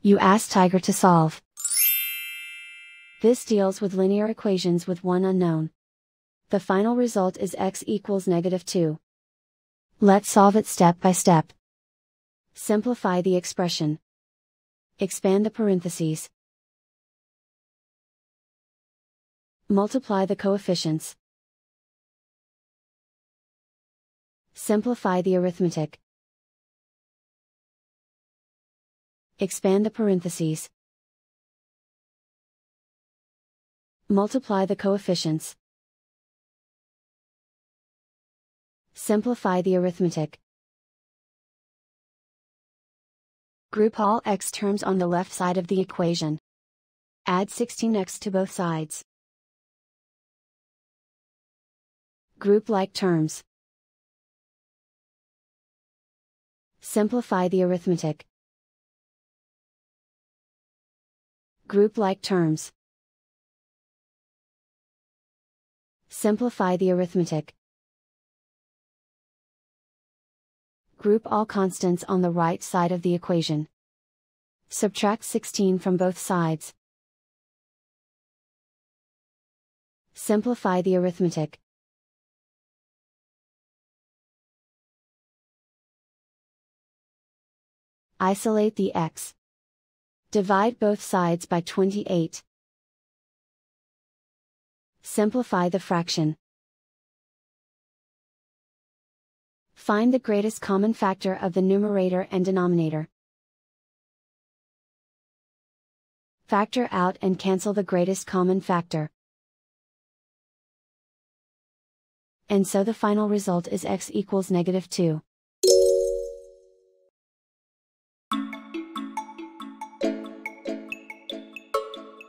You ask Tiger to solve. This deals with linear equations with one unknown. The final result is x equals -2. Let's solve it step by step. Simplify the expression. Expand the parentheses. Multiply the coefficients. Simplify the arithmetic. Expand the parentheses. Multiply the coefficients. Simplify the arithmetic. Group all x terms on the left side of the equation. Add 16x to both sides. Group like terms. Simplify the arithmetic. Group like terms. Simplify the arithmetic. Group all constants on the right side of the equation. Subtract 16 from both sides. Simplify the arithmetic. Isolate the x. Divide both sides by 28. Simplify the fraction. Find the greatest common factor of the numerator and denominator. Factor out and cancel the greatest common factor. And so the final result is x equals -2.